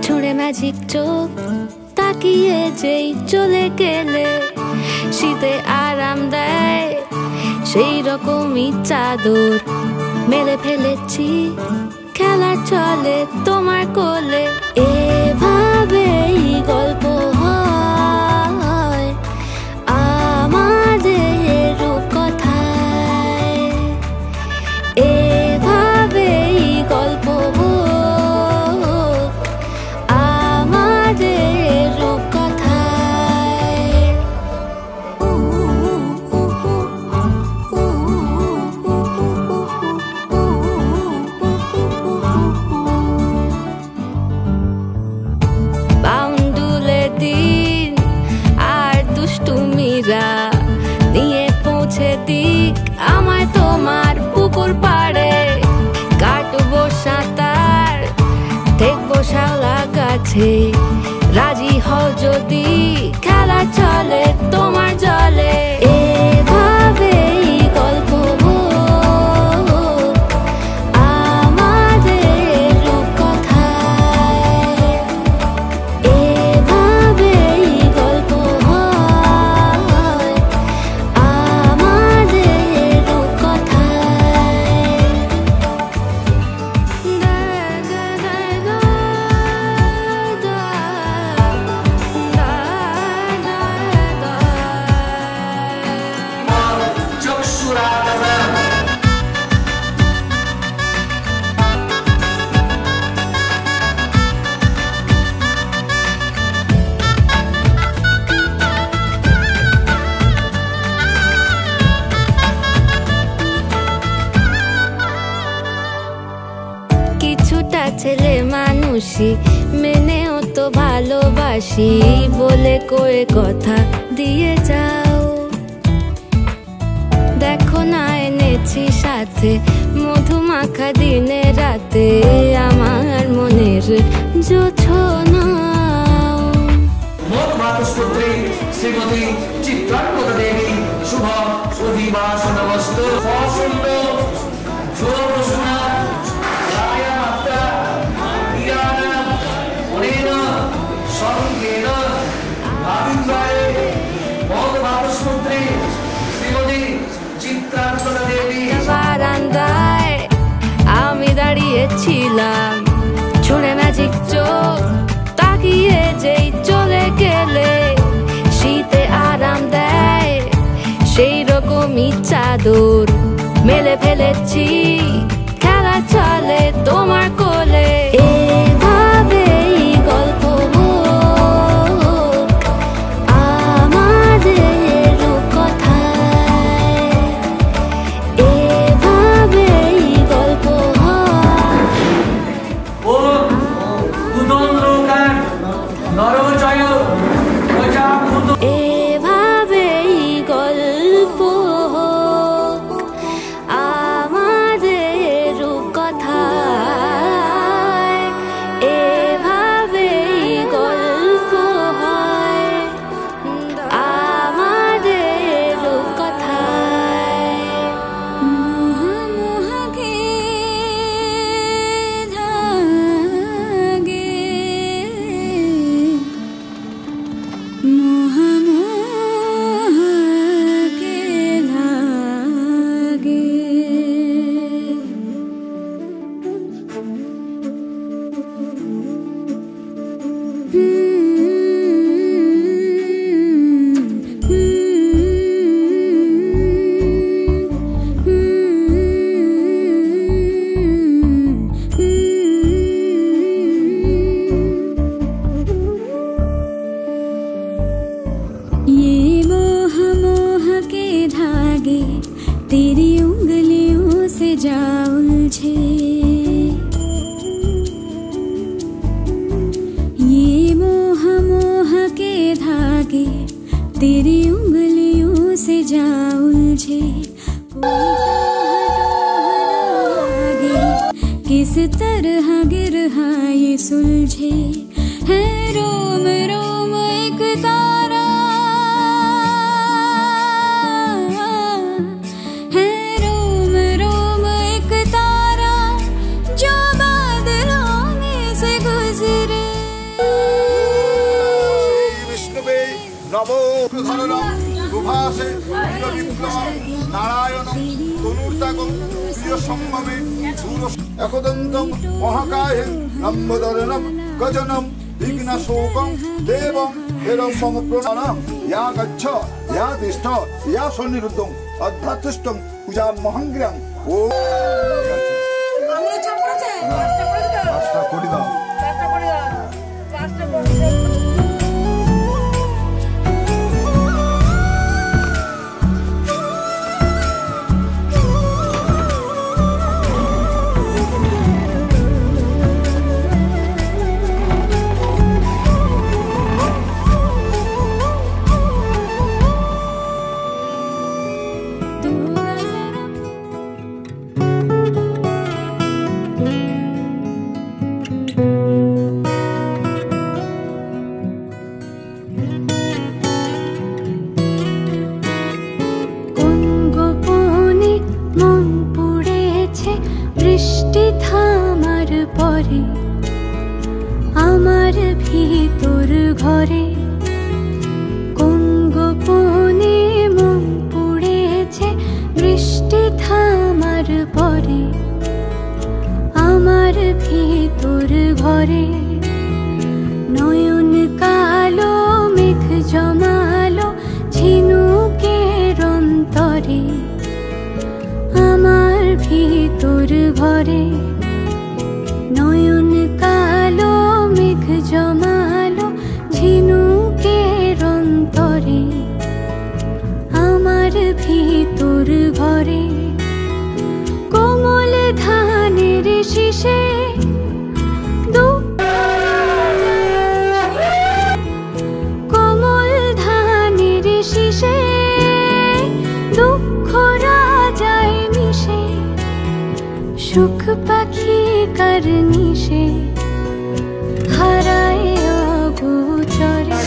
ছুঁড়ে ম্যাজিক চোখ তাকিয়ে যেই চলে গেলে শীতে আরাম দেয় সেই রকমই চাদর মেলে ফেলেছি খেলা চলে তোমার কোলে এভাবেই গল্প হয় আমাদের রূপকথায় এভাবেই গল্প হোক আমাদের রূপকথায় বাউন্ডুলে দিন আর দুষ্টুমিরা নিয়ে পৌঁছে দিক আমায় তোমার পুকুর পাড়ে কাটবো সাঁতার দেখবো শাওলা গাছে রাজি হও যদি খেলা চলে তোমার জলে এভাবেই গল্প হোক আমাদের রূপকথায় এভাবেই গল্প হয় আমাদের রূপকথায় কিছুটা ছেলে মানুষই মেনেও তো ভালোবাসি বলে কয়ে কথা দিয়ে যাও দেখো না এনেছি সাথে মধুমাখা দিনে রাতে আমার মনের জোছনাও মধুমাখা শ্রীমতী চিত্রাঙ্গদা দেবী শুভ অধিবাসনমস্তু অসুন্দর জোরসুনা বারান্দায় আমি দাঁড়িয়েছিলাম ছুঁড়ে ম্যাজিক চোখ তাকিয়ে যেই চলে গেলে শীতে আরাম দেয় সেই রকমই চাদর মেলে ফেলেছি খেলা চলে তোমার কোলে এভাবেই গল্প হোক আমাদের রূপকথায় এভাবেই গল্প হয় ও কুদন্দ্রকার নরজয় প্রজাপুত এভাবেই গল্প হোক আমাদের রূপকথায় এভাবেই গল্প হয় আমাদের রূপকথায় মোহকে ধাগে মোহকে ধাগে ये मोह मोह के धागे तेरी उंगलियों से जा उलझे ये मोह मोह के धागे तेरी उंगलियों से जा उलझे किस तरह गिरहा ये सुलझे है रोम रोम एक तारा है रोम रोम एक तारा जो बादलों में से गुजरे নবধরণম সুভাষে বিপ্লবম নারায়ণম তনুর্তাগম প্রিয় সম্ভবে একদন্তম মহাকায়ে লম্বদরণম গজনম বিঘ্নশোকম দেবম হেরম মম প্রণাম ইয়া গচ্ছ ইয়া তিষ্ঠ ইয়া সন্নিরুদ্ধং অধ্যাত্মষ্টং পূজা মহাঙ্গিরাম ও পাঁচটা কোটি দাও আমার ভিতর ঘরে কোন গোপনে মন পুড়েছে বৃষ্টি থামার পরে আমার ভিতর ঘরে নয়ন কালো মেঘ জমালো ঝিনুকের অন্তরে আমার ভিতর ঘরে নয়ন কালো মেঘ জমালো ঝিনুকের অন্তরে আমার ভিতর ঘরে কোমল ধানের শীষে কোমল ধানের শীষে দুঃখ রাজায় মিশে সুখ পাখি করনিশে হারায় অগোচরে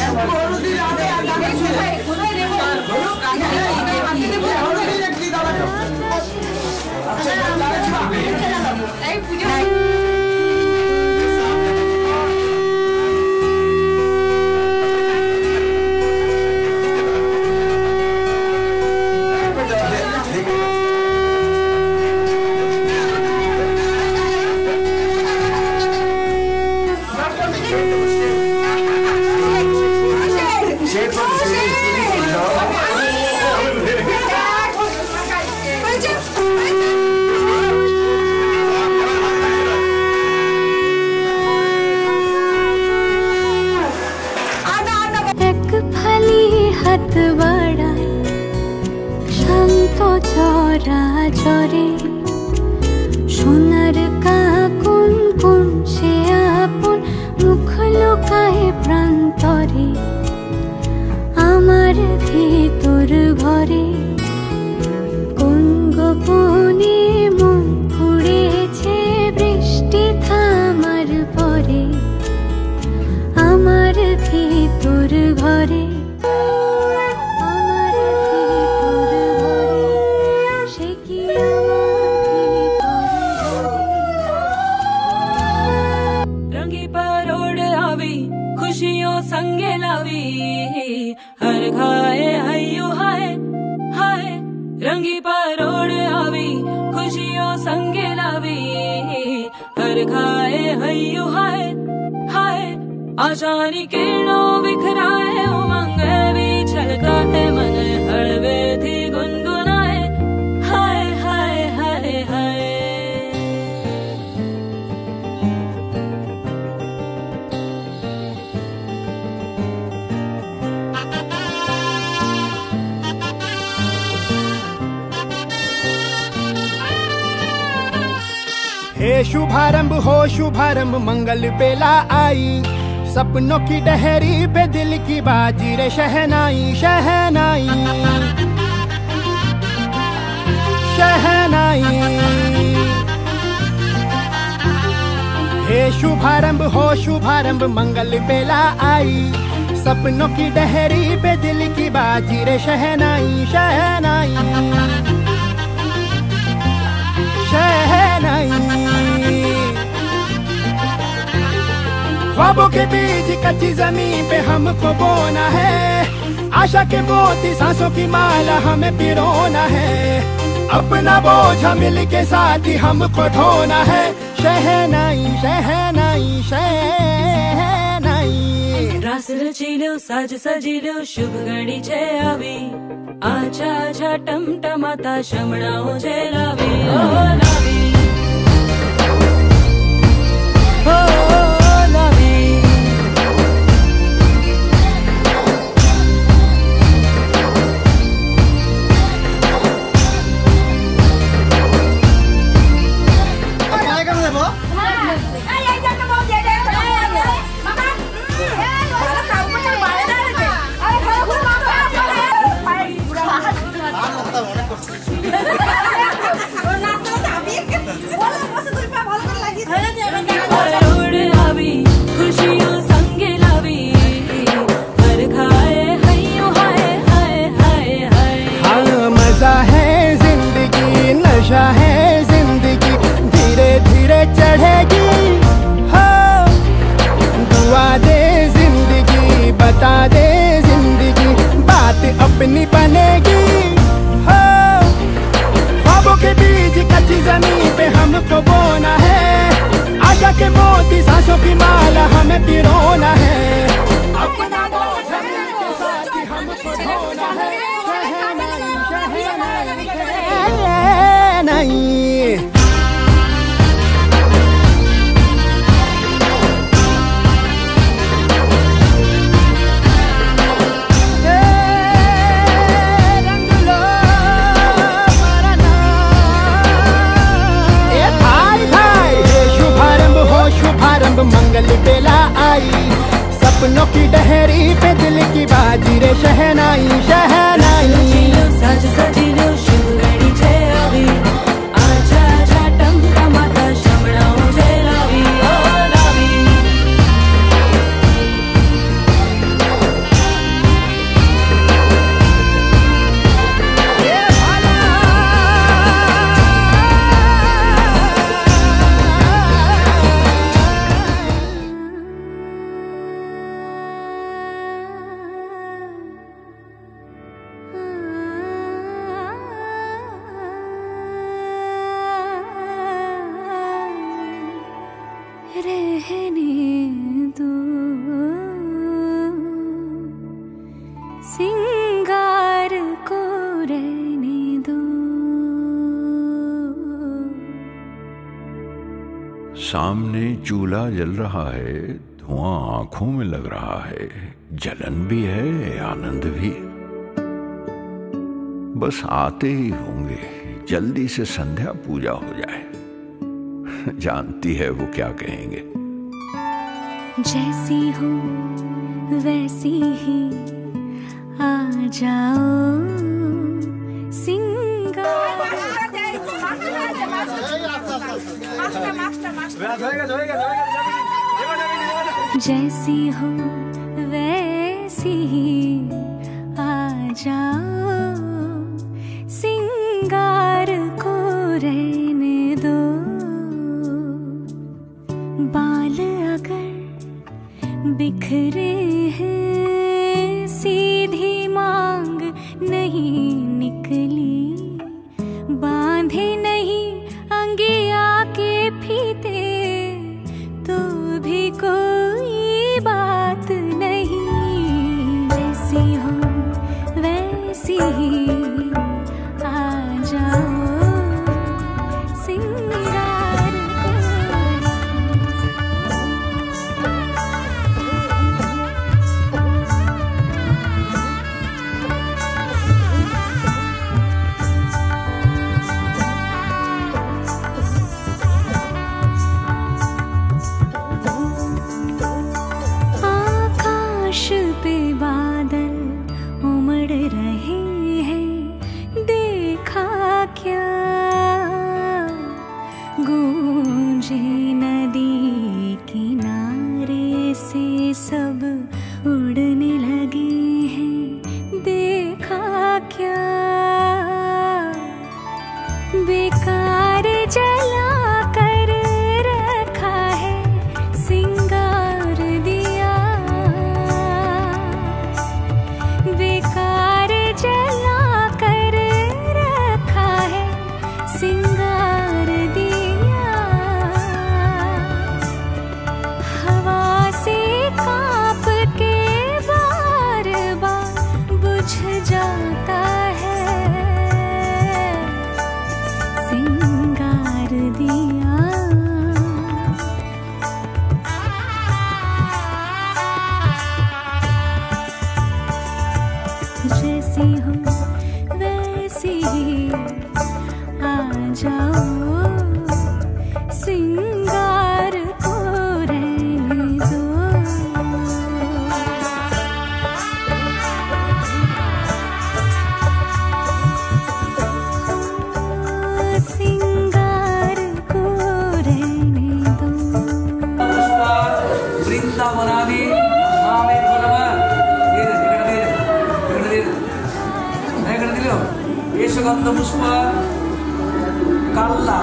হাত বাড়ায় শান্ত চরা চরে সোনার কাকুন কোন সে আপন মুখ লুকায় প্রান্তরে আমার ভিতর ঘরে কোন গোপনে মন পুড়েছে বৃষ্টি থামার পরে আমার ভিতর ঘরে खुशियों संगे लावी हर खाए हयू हाय हाय रंगी परोड़ आवी खुशियों संगे लावी हर खाए हयू हाय हाय आशानी किरणों बिखराए उमंग भी छलकाए मन हड़वे थी गुनगुनाए हाय हाय हाय हाय हे शुभारंभ हो शुभारंभ मंगल बेला आई सपनों की डहरी पे दिल की बाजी रे शहनाई शहनाई शहनाई हे शुभारंभ हो शुभारंभ मंगल बेला आई सपनों की डहरी पे दिल की बाजी रे शहनाई शहनाई शहनाई ख्वाबों के बीज कच्ची जमीन पे हमको बोना है, आशा के मोती सांसों की माला हमें पिरोना है, अपना बोझ मिल के साथ ही हमको ढोना है। शहनाई शहनाई शहनाई रास रचिलो साज सजिलो शुभ घड़ी छे आवी, आछा आछा टमटमाता शमणाओ जे लावी ओ लावी ओ लावी। खुशियों संगे लावी, हर खाए हइयो हाय हाय हाय हाय। हाँ मजा है जिंदगी, नशा है जिंदगी, धीरे धीरे चढ़ेगी। हाँ दुआ दे जिंदगी, बता दे जिंदगी, बात अपनी बनेगी। हाँ ख्वाबों के बीज कच्ची जमीन पे हमको बोना है, आशा के मोती सांसों की माला हमें पिरोना है, अपना बोझ के साथ ही हमको ढोना है। शहनाई शहनाई शहनाई मंगल बेला आई, सपनों की डहरी पे दिल की बाजी रे शहनाई शहनाई। साज सजिलो शुभ घड़ी छे आवी, आछा आछा टमटमाता शमणाओ जे लावी ओ लावी। रहने दो सिंगार को रहने दो। सामने चूल्हा जल रहा है, धुआं आंखों में लग रहा है, जलन भी है आनंद भी। बस आते ही होंगे, जल्दी से संध्या पूजा हो जाए। जानती है वो क्या कहेंगे। जैसी हो वैसी ही आ जाओ सिंगार। जैसी हो वैसी ही आ जाओ सिंगार को रहने दो। बाल अगर बिखरे हैं, सीधी मांग नहीं निकली, बांधे नहीं अंगिया के फीते, तो भी कोई बात नहीं। जैसी हो वैसी ही आ जाओ सिंगार को। आकाश पे बादल उमड़ रहे हैं, देखा क्या गूंजे नदी किनारे से सब उड़ने लगे हैं, देखा क्या बेकार जला कर रखा है सिंगार अनादि मामेभ्यो नमः এখানে দিল এসো গন্ধ পুষ্প কাল্লা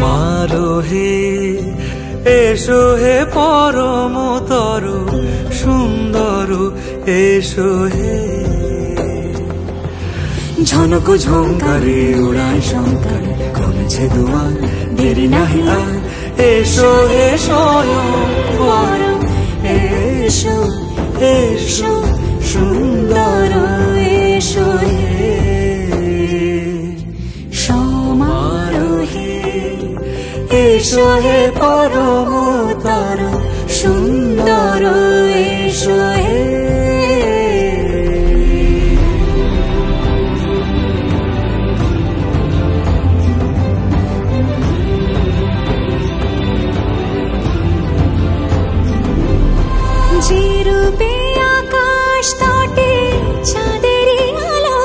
মারোহে এসো হে পরমতর সুন্দর এসো হে ঝনক ঝঙ্কারে উড়ায় শঙ্কর কমেছে দুয়ার দেরি নাহি আর এসো হে স্বয়ং পরম এসো এসো সুন্দর এসো হে সমারোহে এসো হে পরমতর সুন্দর এসো হে যে রূপে আকাশ তটে চাঁদেরই আলো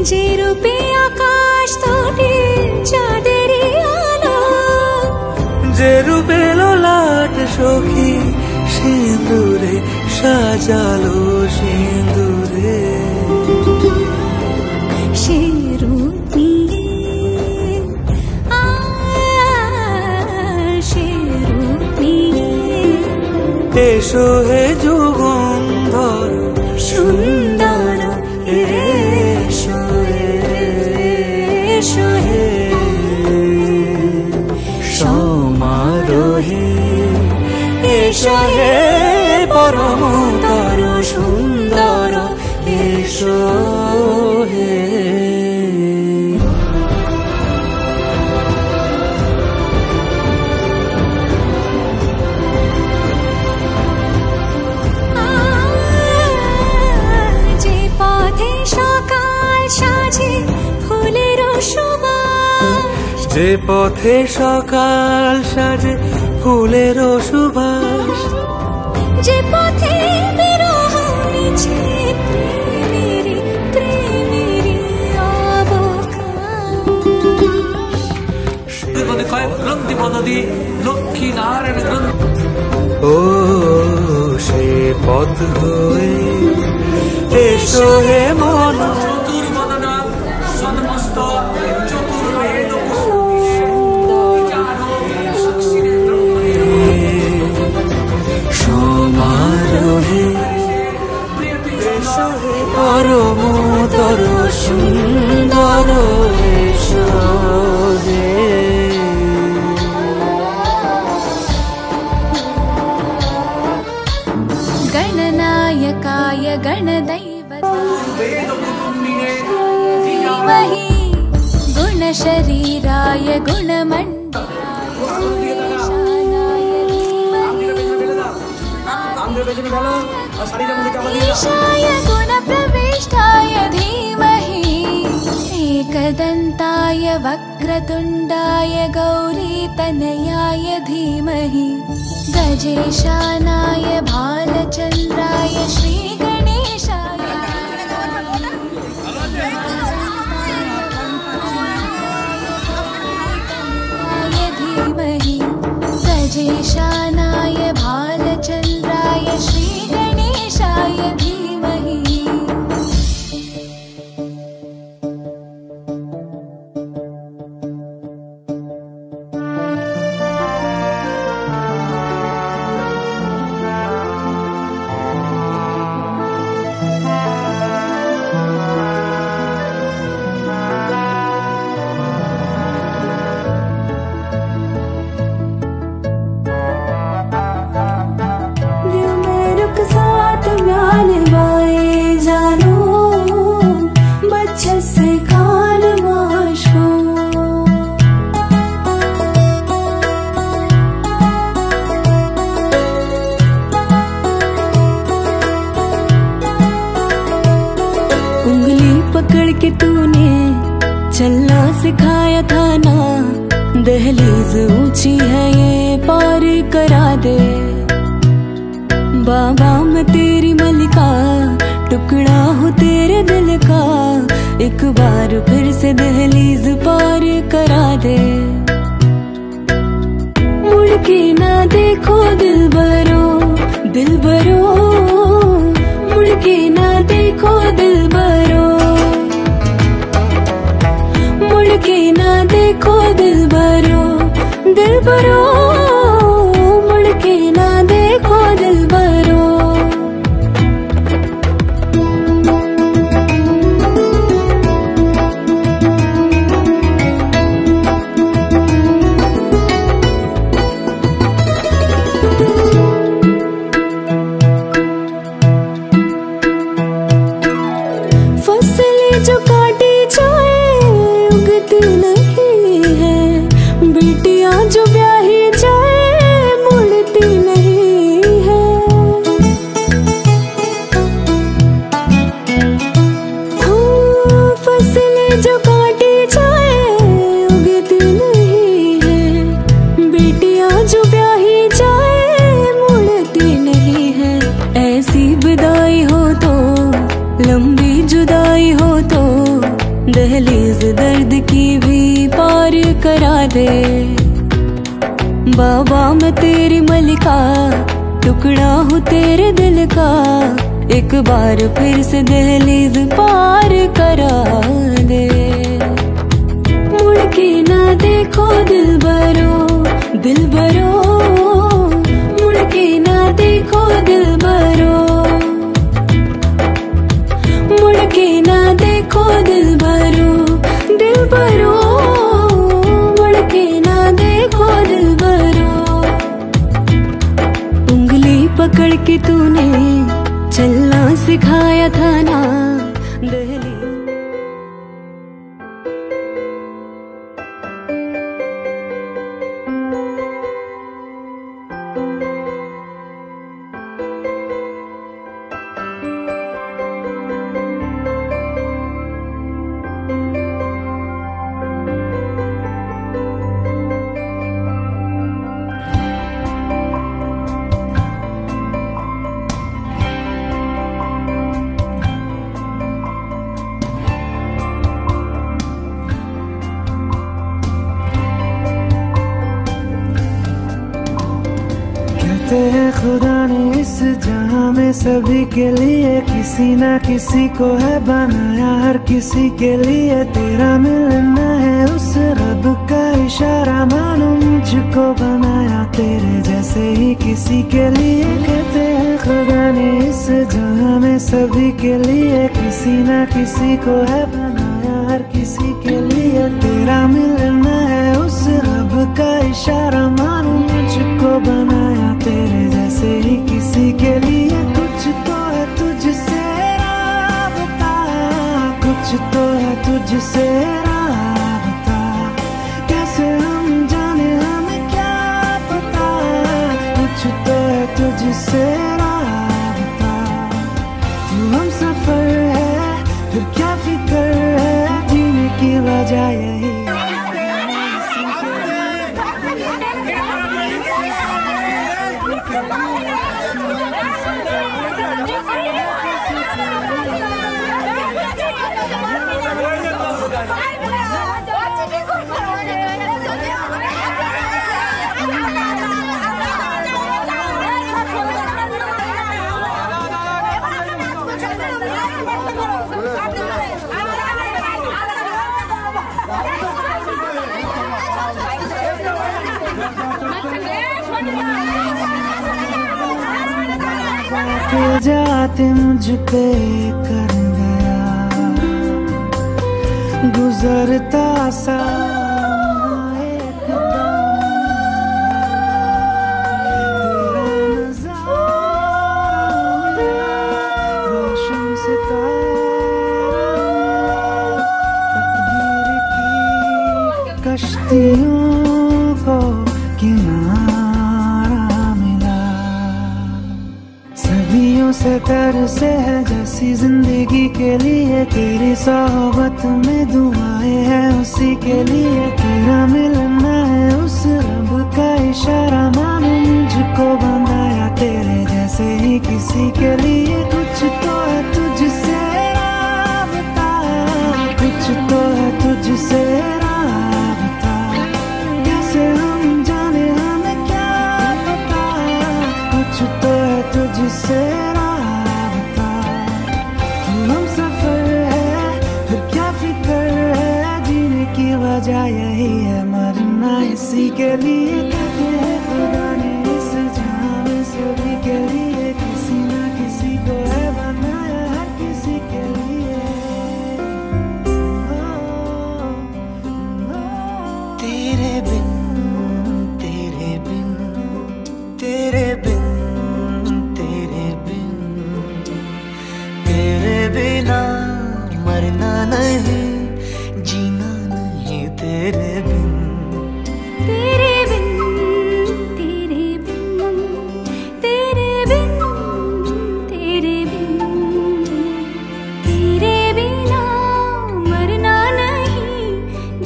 যে রূপে আকাশ তটে চাঁদেরই আলো যে রূপে ললাট সখী সিঁদুরে সাজালো সিঁদুরে সে রূপ নিয়ে সে রূপ নিয়ে এসো হে যুগন্ধর সুন্দর এসো এসো হে সমারোহে এসো হে পরমতর সুন্দর এসো হে যে পথে সকাল সাজে ফুলের সুবাস যে পথে সকাল সাজে ফুলের সুবাস যে পথে বিরহ মিছে প্রেমেরই প্রেমেরই অবকাশ কয়েক গ্রন্থি পদদি লক্ষ্মী নারায়ণ গ্রন্থ ও সে পথ হয়ে এসো হে মন চতুর্বদনা সন্মস্ত চতুর্বেদ সমারোহে এসো হে পরমতর সুন্দর এসো হে गणनायकाय गणदैवताय धीमहि गुणशरीराय गुणमण्डलाय ईशाय गुणप्रविष्टाय धीमहि एकदन्ताय वक्रतुण्डाय गौरीतनयाय धीमहि गजेशानाय भालचन्द्राय श्रीगणेशाय धीमहि गजेशानाय भालचन्द्राय श्रीगणेशाय धीमहि दहलीज ऊंची है ये पार करा दे। बाबा मैं तेरी मलिका, टुकड़ा हूँ तेरे दिल का, एक बार फिर से दहलीज पार करा दे। मुड़ के ना देखो दिलबरो, दिलबरो, मुड़ के ना देखो दिलबरो, मुड़ के ना देखो दिलबरो, दिलबरो, मुड़ के ना देखो दिलबरो। फसलें जो काटी जाए उगती नहीं है, बेटियां जो ब्याही जाए मुड़ती नहीं है। फसलें जो काटी जाए उगती नहीं है, बेटियां जो ब्याही जाए मुड़ती नहीं है। ऐसी विदाई हो तो, लंबी जुदाई हो तो, दहलीज दर्द की भी पार करा दे। बाबा मैं तेरी मलिका, टुकड़ा हूँ तेरे दिल का, एक बार फिर से दहलीज पार करा दे। मुड़ के ना देखो दिलबरो, दिलबरो, मुड़ के ना देखो दिलबरो, मुड़ के ना देखो दिलबरो, दिलबरो, मुड़ के ना देखो दिलबरो। उंगली पकड़ के तूने चलना सिखाया था ना दहलीज। खुदा ने इस जहां में सभी के लिए किसी ना किसी को है बनाया, हर किसी के लिए तेरा मिलना है उस रब का इशारा। मानो मुझको बनाया तेरे जैसे ही किसी के लिए। कहते हैं खुदा ने इस जहां में सभी के लिए किसी ना किसी को है बनाया, हर किसी के लिए तेरा मिलना है उस रब का इशारा। मानो मुझको बनाया तेरे जैसे ही किसी के लिए। कुछ तो है तुझसे राबता, कुछ तो है तुझसे राबता, कैसे हम जाने हमें क्या पता। कुछ तो है तुझसे राबता, तू हम सफर है फिर क्या फिक्र है, जीने की वजह यही। जाते मुझ पे कर गया गुजरता सा रोशन सितारा तकदीर की कश्तियों को किनारा मिला। सदियों से तरसे है जैसी जिंदगी के लिए, तेरी सोहबत में दुआएं हैं उसी के लिए। तेरा मिलना है उस रब का इशारा, मानो मुझको बनाया तेरे जैसे ही किसी के लिए। कुछ तो है तुझसे राबता, कुछ तो है तुझसे राबता, कैसे हम जाने हमें क्या पता। कुछ तो है तुझसे राबता, हम सफर है फिर क्या फिक्र है, जीने की वजह यही है मरना इसी के लिए। कहते हैं खुदा ने इस जहां में सभी के लिए किसी ना किसी को है बनाया, हर किसी के लिए। तेरे बिन तेरे बिन तेरे बिन तेरे बिन, तेरे बिना मरना नहीं जीना नहीं, तेरे बिन तेरे बिन तेरे बिन तेरे बिन तेरे बिन, तेरे बिना मरना नहीं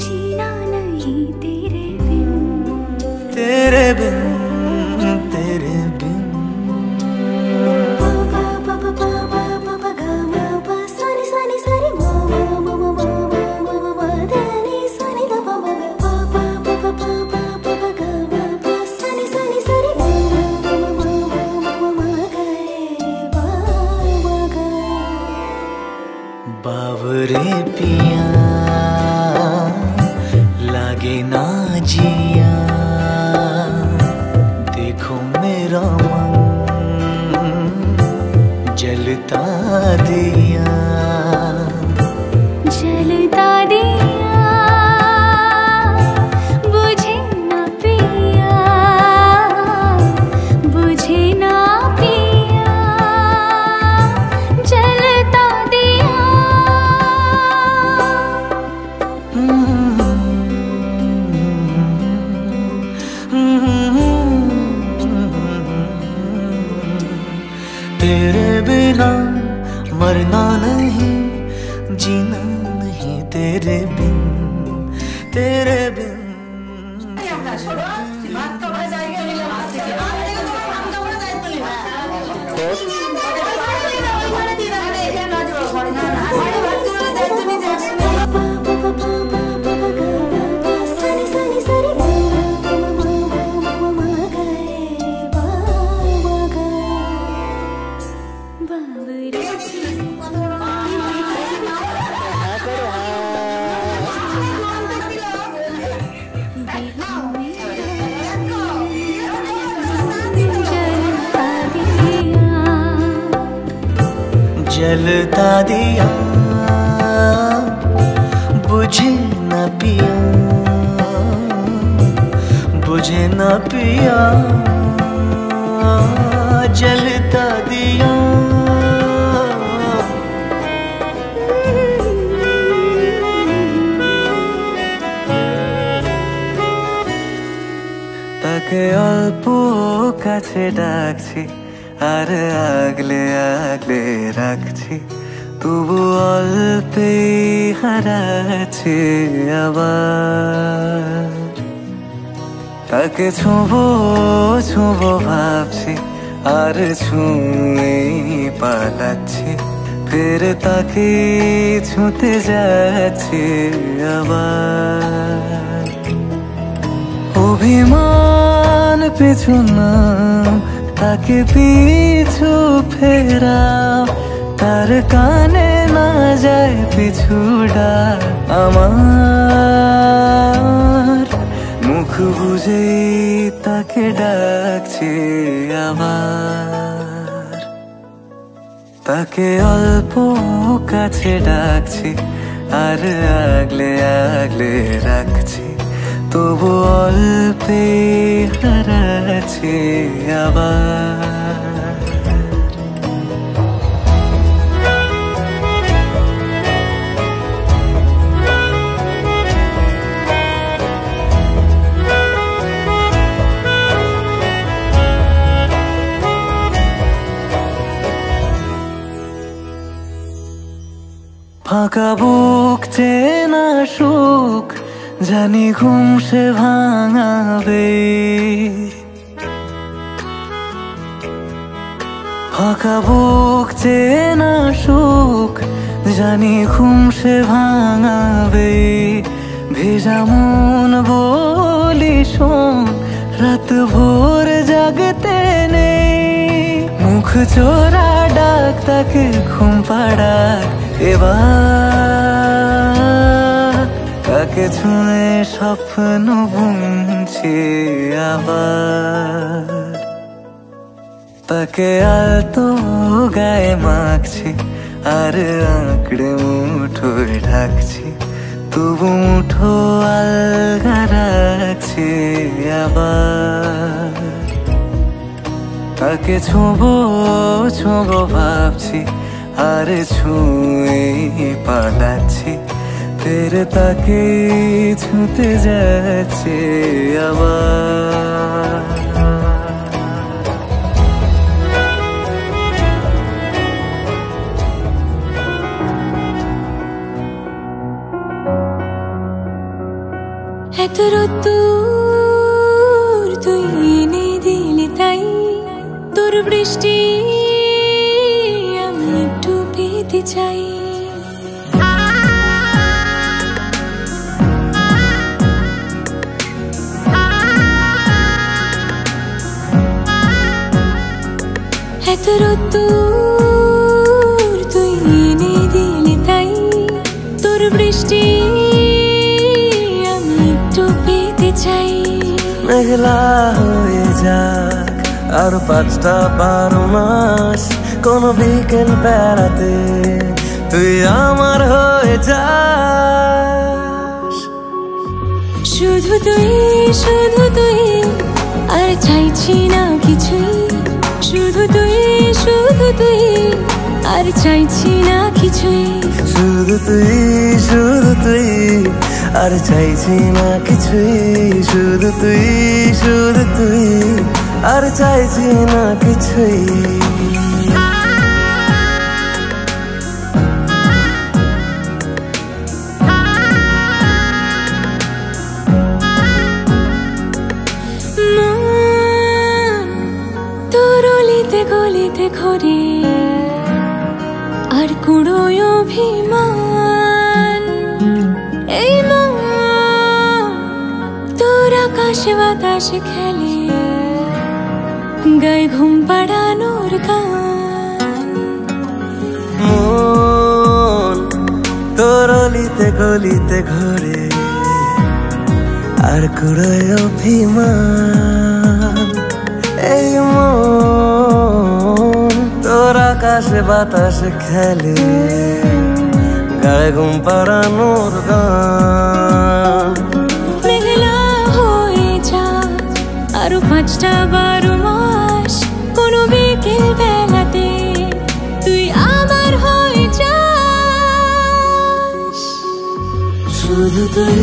जीना नहीं, तेरे बिन तेरे बिन तेरे बिन। बावरे पिया लागे ना जिया, देखो मेरा मन जलता दिया, जलता दिया बुझे ना पिया, बुझे ना पिया, जलता दिया। तेरे बिना मरना नहीं जीना नहीं, तेरे बिन तेरे बिन। जलता दिया बुझे न पिया, बुझे न पिया, जलता दिया। তাকে অল্প কাছে ডাকছি আর আগলে আগলে রাখছি, তবু অল্পে হারাচ্ছে আবার। তাকে ছোঁবো ছোঁবো ভাবছি আর ছুঁয়ে পালাচ্ছি, ফের তাকে ছুঁতে যাচ্ছে আবার। অভিমান পিছু নাম তাকে পিছু ফেরাও, তার কানে না যায় পিছু ডাক আমার। মুখ বুঝেই তাকে ডাকছি আবার, তাকে অল্প কাছে ডাকছি আর আগলে আগলে রাখছি, তবু অল্পে হারাচ্ছি আবার। ফাঁকা বুক চেনা সুখ জানি ঘুম সে ভাঙাবে, ফাঁকা বুক চেনা সুখ জানি ঘুম সে ভাঙাবে। ভেজা মন বলি শোন রাত ভোর জাগতে নেই, মুখ চোরা ডাক তাকে ঘুম পাড়াক এবার, তাকে ছুঁয়ে স্বপ্ন বুনছে আবার, তাকে আলতো গায়ে মাখছে আর আঁকড়ে মুঠোয় ঢাকছে, তবু মুঠো আলগা রাখছে আবার। তাকে ছোঁবো ছোঁবো ভাবছি আর ছুঁয়ে পালাচ্ছি, ফের তাকে ছুঁতে যাচ্ছে আবার। এত রোদ্দুর তুই এনে দিলি তাই, তোর বৃষ্টি আমি একটু পেতে চাই। এত রোদ্দুর তুই এনে দিলি তাই, তোর বৃষ্টি চাই। মেঘলা হয়ে যাক আর 5টা 12 মাস, কোন বিকেল বেড়াতে তুই আমার হয়ে যাস। শুধু তুই আর চাইছি না কিছুই, শুধু তুই আর চাইছি না কিছুই, শুধু তুই আর চাইছি না কিছুই, শুধু তুই আর চাইছি না কিছুই। তোর অলিতে গলিতে ঘরে আর কুড়োয় অভিমান, এই মন তোর আকাশে বাতাসে খেলে গায়ে ঘুম পাড়ানোর গান। মন তোর অলিতে গলিতে ঘরে আর কুড়োয় অভিমান, এই মন তোর আকাশে বাতাসে খেলে গায়ে ঘুম পাড়ানোর গান। মেঘলা হয়ে যা আরো 5টা 12 মাস, কোনো বিকেল বেলাতে তুই আমার হয়ে যাস। শুধু তুই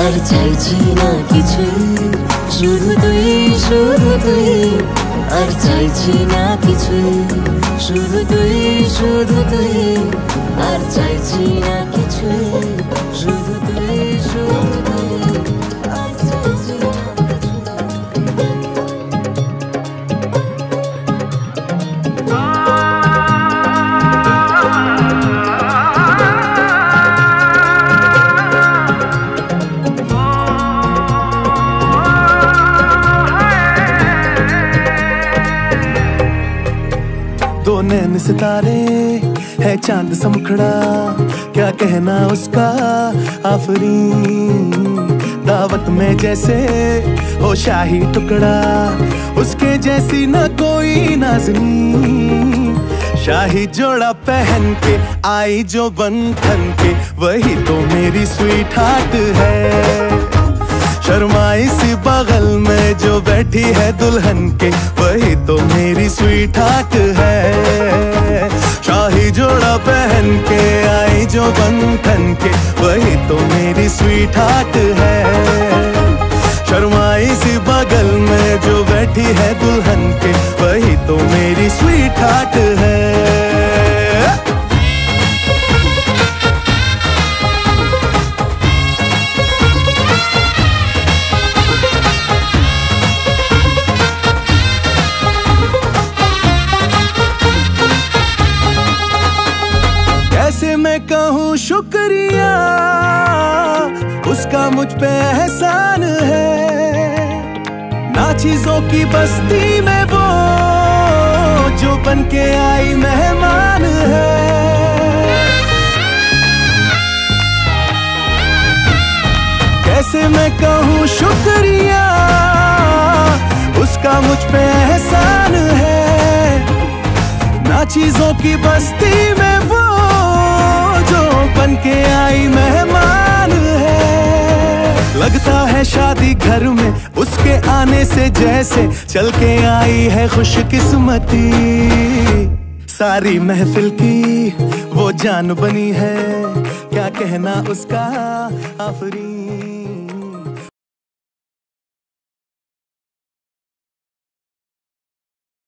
আর চাইছি না কিছুই, শুধু তুই আর চাইছি না কিছুই, শুধু তুই আর চাইছি না কিছুই, শুধু তুই আর চাইছি না दो नैन सितारे है चांद सा मुखड़ा, क्या कहना उसका आफरीन, दावत में जैसे हो शाही टुकड़ा, उसके जैसी न कोई नाज़नीन। शाही जोड़ा पहन के आई जो बन ठन के, वही तो मेरी स्वीट हार्ट है। शर्माई सी बगल में जो बैठी है दुल्हन के, वही तो मेरी स्वीट हार्ट है। शाही जोड़ा पहन के आई जो बंधन के, वही तो मेरी स्वीट हार्ट है। शर्माई सी बगल में जो बैठी है दुल्हन के, वही तो मेरी स्वीट हार्ट है। मुझ पे एहसान है, ना चीजों की बस्ती में वो जो बन के आई मेहमान है। कैसे मैं कहूँ शुक्रिया, उसका मुझ पे एहसान है, ना चीजों की बस्ती में वो जो बन के आई मेहमान है। लगता है शादी घर में उसके आने से जैसे चल के आई है खुशकिस्मती। सारी महफिल की वो जान बनी है, क्या कहना उसका आफरी।